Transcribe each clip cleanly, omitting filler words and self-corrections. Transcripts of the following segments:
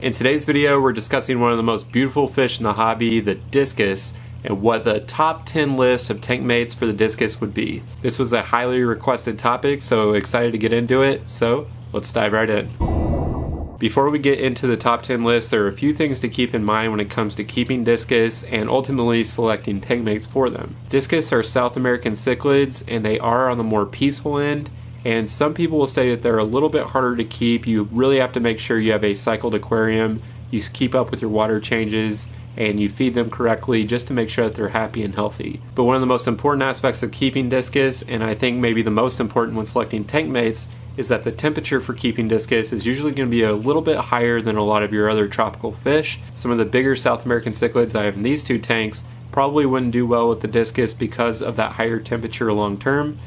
In today's video, we're discussing one of the most beautiful fish in the hobby, the discus, and what the top 10 list of tank mates for the discus would be. This was a highly requested topic, so excited to get into it, so let's dive right in. Before we get into the top 10 list, there are a few things to keep in mind when it comes to keeping discus and ultimately selecting tank mates for them. Discus are South American cichlids, and they are on the more peaceful end. And some people will say that they're a little bit harder to keep. You really have to make sure you have a cycled aquarium, you keep up with your water changes, and you feed them correctly just to make sure that they're happy and healthy. But one of the most important aspects of keeping discus, and I think maybe the most important when selecting tank mates, is that the temperature for keeping discus is usually going to be a little bit higher than a lot of your other tropical fish. Some of the bigger South American cichlids I have in these two tanks probably wouldn't do well with the discus because of that higher temperature long term,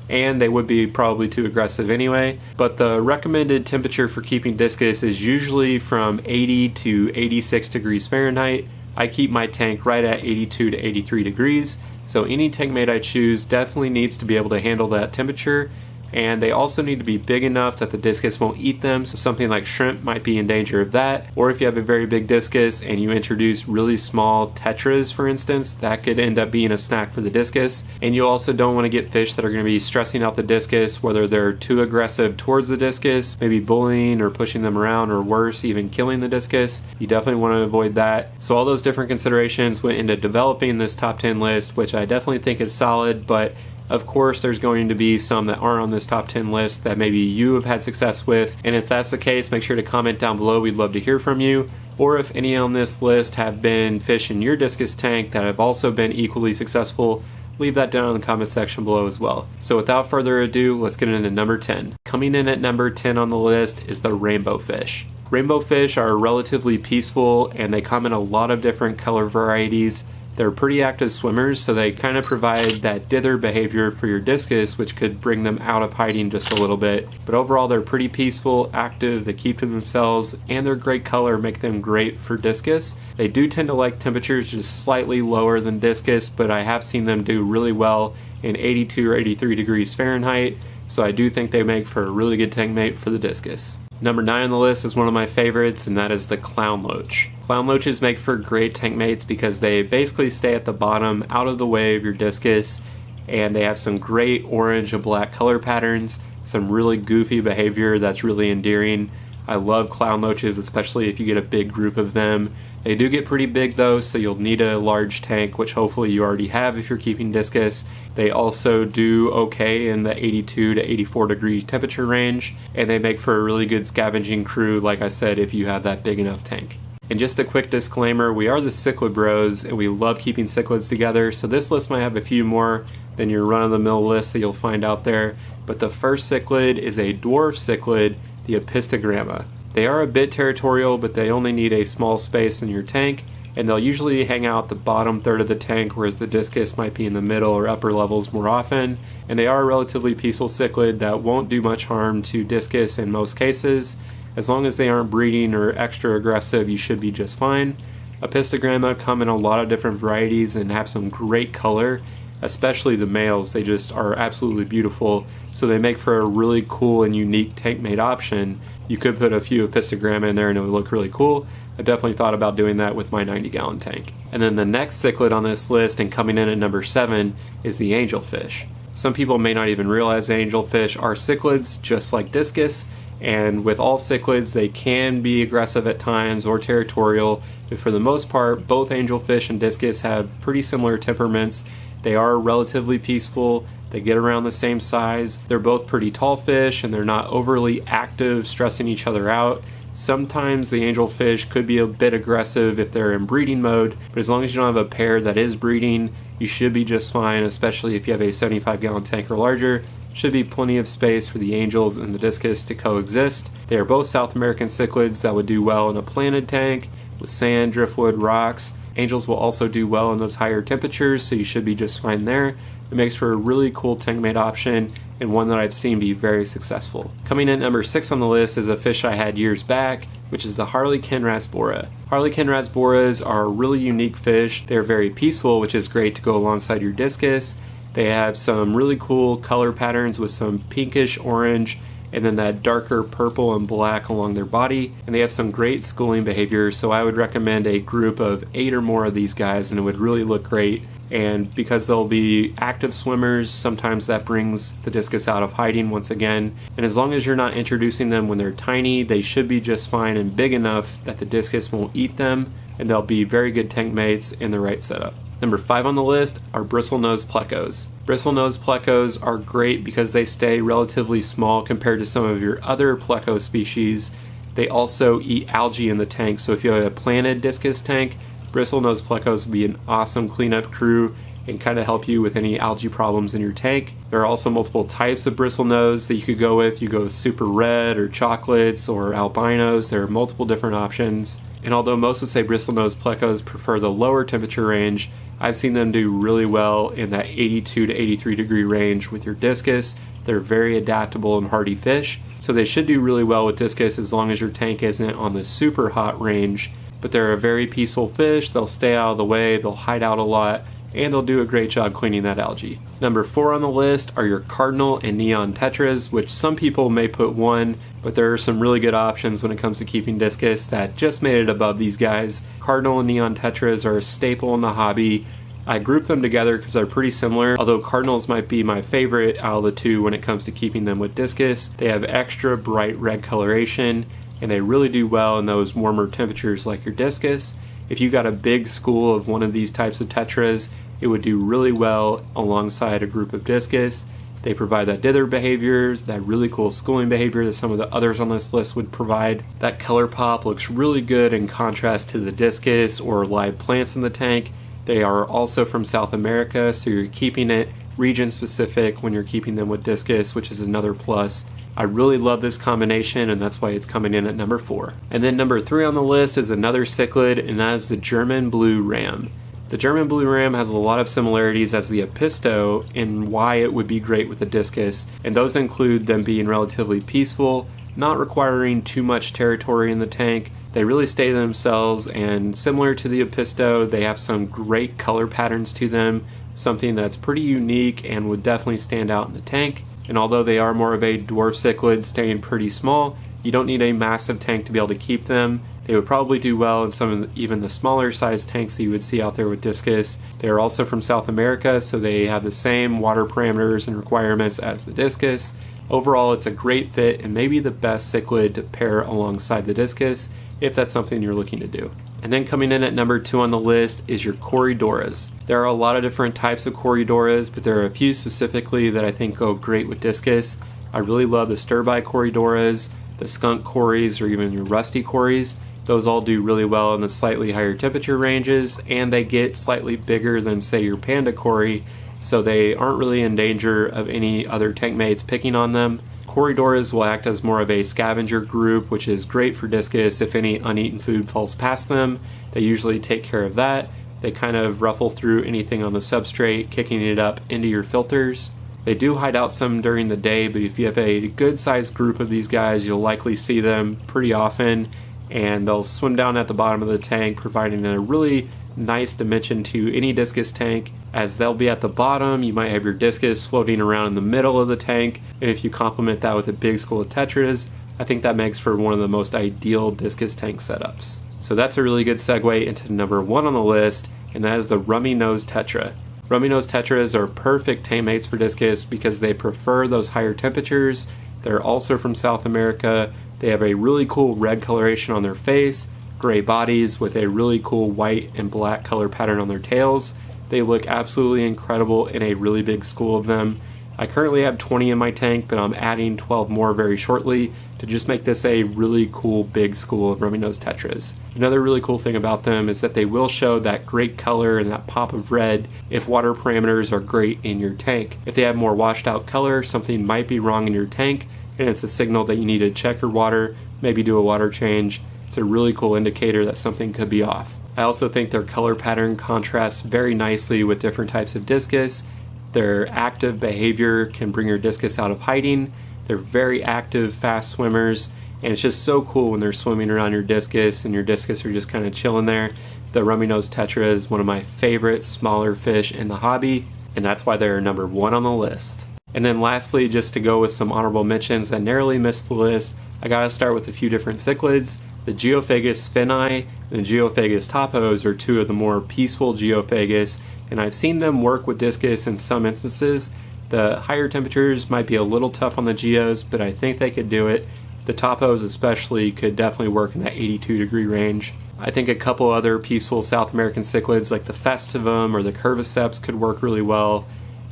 and they would be probably too aggressive anyway. But the recommended temperature for keeping discus is usually from 80 to 86 degrees Fahrenheit. I keep my tank right at 82 to 83 degrees, so any tank mate I choose definitely needs to be able to handle that temperature. And they also need to be big enough that the discus won't eat them, so something like shrimp might be in danger of that. Or if you have a very big discus and you introduce really small tetras, for instance, that could end up being a snack for the discus. And you also don't want to get fish that are going to be stressing out the discus, whether they're too aggressive towards the discus, maybe bullying or pushing them around, or worse, even killing the discus. You definitely want to avoid that. So all those different considerations went into developing this top 10 list, which I definitely think is solid, but of course, there's going to be some that aren't on this top 10 list that maybe you have had success with, and if that's the case, make sure to comment down below. We'd love to hear from you. Or if any on this list have been fish in your discus tank that have also been equally successful, leave that down in the comment section below as well. So without further ado, let's get into number 10. Coming in at number 10 on the list is the rainbow fish. Rainbow fish are relatively peaceful, and they come in a lot of different color varieties. They're pretty active swimmers, so they kind of provide that dither behavior for your discus, which could bring them out of hiding just a little bit. But overall, they're pretty peaceful, active, they keep to themselves, and their great color make them great for discus. They do tend to like temperatures just slightly lower than discus, but I have seen them do really well in 82 or 83 degrees Fahrenheit, so I do think they make for a really good tank mate for the discus. Number 9 on the list is one of my favorites, and that is the clown loach. Clown loaches make for great tank mates because they basically stay at the bottom, out of the way of your discus, and they have some great orange and black color patterns, some really goofy behavior that's really endearing. I love clown loaches, especially if you get a big group of them. They do get pretty big though, so you'll need a large tank, which hopefully you already have if you're keeping discus. They also do okay in the 82 to 84 degree temperature range, and they make for a really good scavenging crew, like I said, if you have that big enough tank. And just a quick disclaimer, we are the cichlid bros, and we love keeping cichlids together, so this list might have a few more than your run-of-the-mill list that you'll find out there. But the first cichlid is a dwarf cichlid, the Apistogramma. They are a bit territorial, but they only need a small space in your tank, and they'll usually hang out the bottom third of the tank, whereas the discus might be in the middle or upper levels more often. And they are a relatively peaceful cichlid that won't do much harm to discus in most cases. As long as they aren't breeding or extra aggressive, you should be just fine. Apistogramma come in a lot of different varieties and have some great color, especially the males. They just are absolutely beautiful, so they make for a really cool and unique tank mate option. You could put a few Apistogramma in there and it would look really cool. I definitely thought about doing that with my 90-gallon tank. And then the next cichlid on this list, and coming in at number 7, is the angelfish. Some people may not even realize that angelfish are cichlids just like discus, and with all cichlids they can be aggressive at times or territorial, but for the most part both angelfish and discus have pretty similar temperaments. They are relatively peaceful, they get around the same size, they're both pretty tall fish, and they're not overly active, stressing each other out. Sometimes the angelfish could be a bit aggressive if they're in breeding mode, but as long as you don't have a pair that is breeding, you should be just fine, especially if you have a 75-gallon tank or larger. Should be plenty of space for the angels and the discus to coexist. They are both South American cichlids that would do well in a planted tank with sand, driftwood, rocks. Angels will also do well in those higher temperatures, so you should be just fine there. It makes for a really cool tank mate option, and one that I've seen be very successful. Coming in at number 6 on the list is a fish I had years back, which is the Harlequin rasbora. Harlequin rasboras are a really unique fish. They're very peaceful, which is great to go alongside your discus. They have some really cool color patterns with some pinkish orange and then that darker purple and black along their body, and they have some great schooling behavior, so I would recommend a group of 8 or more of these guys and it would really look great. And because they'll be active swimmers, sometimes that brings the discus out of hiding once again. And as long as you're not introducing them when they're tiny, they should be just fine and big enough that the discus won't eat them, and they'll be very good tank mates in the right setup. Number 5 on the list are Bristlenose plecos. Bristlenose plecos are great because they stay relatively small compared to some of your other pleco species. They also eat algae in the tank, so if you have a planted discus tank, Bristlenose plecos would be an awesome cleanup crew and kind of help you with any algae problems in your tank. There are also multiple types of bristlenose that you could go with. You go with super red or chocolates or albinos. There are multiple different options. And although most would say bristlenose plecos prefer the lower temperature range, I've seen them do really well in that 82 to 83 degree range with your discus. They're very adaptable and hardy fish, so they should do really well with discus as long as your tank isn't on the super hot range. But they're a very peaceful fish. They'll stay out of the way, they'll hide out a lot, and they'll do a great job cleaning that algae. Number 4 on the list are your Cardinal and Neon Tetras, which some people may put 1, but there are some really good options when it comes to keeping discus that just made it above these guys. Cardinal and Neon Tetras are a staple in the hobby. I group them together because they're pretty similar, although Cardinals might be my favorite out of the two when it comes to keeping them with discus. They have extra bright red coloration, and they really do well in those warmer temperatures like your discus. If you got a big school of one of these types of tetras, it would do really well alongside a group of discus. They provide that dither behavior, that really cool schooling behavior that some of the others on this list would provide. That color pop looks really good in contrast to the discus or live plants in the tank. They are also from South America, so you're keeping it region specific when you're keeping them with discus, which is another plus. I really love this combination, and that's why it's coming in at number 4. And then number 3 on the list is another cichlid, and that is the German blue ram. The German blue ram has a lot of similarities as the Apisto in why it would be great with the discus, and those include them being relatively peaceful, not requiring too much territory in the tank. They really stay themselves, and similar to the Apisto, they have some great color patterns to them, something that's pretty unique and would definitely stand out in the tank. And although they are more of a dwarf cichlid, staying pretty small, you don't need a massive tank to be able to keep them. They would probably do well in some of even the smaller sized tanks that you would see out there with discus. They are also from South America, so they have the same water parameters and requirements as the discus. Overall, it's a great fit and maybe the best cichlid to pair alongside the discus if that's something you're looking to do. And then coming in at number 2 on the list is your Corydoras. There are a lot of different types of Corydoras, but there are a few specifically that I think go great with discus. I really love the stir-by Corydoras, the skunk cories, or even your rusty cories. Those all do really well in the slightly higher temperature ranges, and they get slightly bigger than, say, your panda cory, so they aren't really in danger of any other tank mates picking on them. Corydoras will act as more of a scavenger group, which is great for discus. If any uneaten food falls past them, they usually take care of that. They kind of ruffle through anything on the substrate, kicking it up into your filters. They do hide out some during the day, but if you have a good sized group of these guys, you'll likely see them pretty often, and they'll swim down at the bottom of the tank, providing a really nice dimension to any discus tank. As they'll be at the bottom, you might have your discus floating around in the middle of the tank, and if you complement that with a big school of tetras, I think that makes for one of the most ideal discus tank setups. So that's a really good segue into number 1 on the list, and that is the Rummynose Tetra. Rummynose Tetras are perfect tank mates for discus because they prefer those higher temperatures. They're also from South America. They have a really cool red coloration on their face, gray bodies with a really cool white and black color pattern on their tails. They look absolutely incredible in a really big school of them. I currently have 20 in my tank, but I'm adding 12 more very shortly to just make this a really cool big school of Rummynose Tetras. Another really cool thing about them is that they will show that great color and that pop of red if water parameters are great in your tank. If they have more washed out color, something might be wrong in your tank, and it's a signal that you need to check your water, maybe do a water change. It's a really cool indicator that something could be off. I also think their color pattern contrasts very nicely with different types of discus. Their active behavior can bring your discus out of hiding. They're very active, fast swimmers, and it's just so cool when they're swimming around your discus and your discus are just kind of chilling there. The Rummynose Tetra is one of my favorite smaller fish in the hobby, and that's why they're number 1 on the list. And then lastly, just to go with some honorable mentions that narrowly missed the list, I gotta start with a few different cichlids. The Geophagus spini and the Geophagus topos are two of the more peaceful Geophagus, and I've seen them work with Discus in some instances. The higher temperatures might be a little tough on the Geos, but I think they could do it. The topos especially could definitely work in that 82-degree range. I think a couple other peaceful South American cichlids like the festivum or the curviceps could work really well.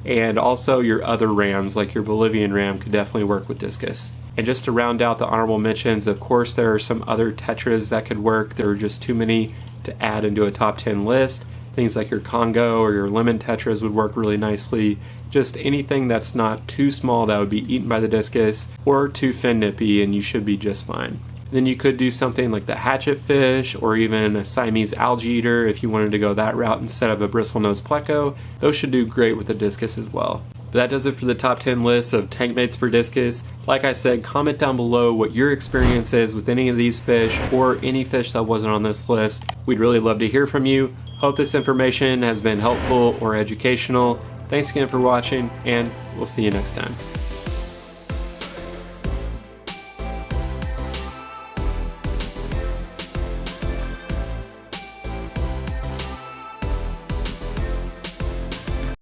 And also your other rams, like your Bolivian ram, could definitely work with Discus. And just to round out the honorable mentions, of course there are some other tetras that could work. There are just too many to add into a top 10 list. Things like your Congo or your lemon tetras would work really nicely. Just anything that's not too small that would be eaten by the Discus, or too fin nippy, and you should be just fine. Then you could do something like the hatchet fish or even a Siamese algae eater if you wanted to go that route instead of a bristlenose pleco. Those should do great with the Discus as well. But that does it for the top 10 list of tank mates for Discus. Like I said, comment down below what your experience is with any of these fish or any fish that wasn't on this list. We'd really love to hear from you. Hope this information has been helpful or educational. Thanks again for watching, and we'll see you next time.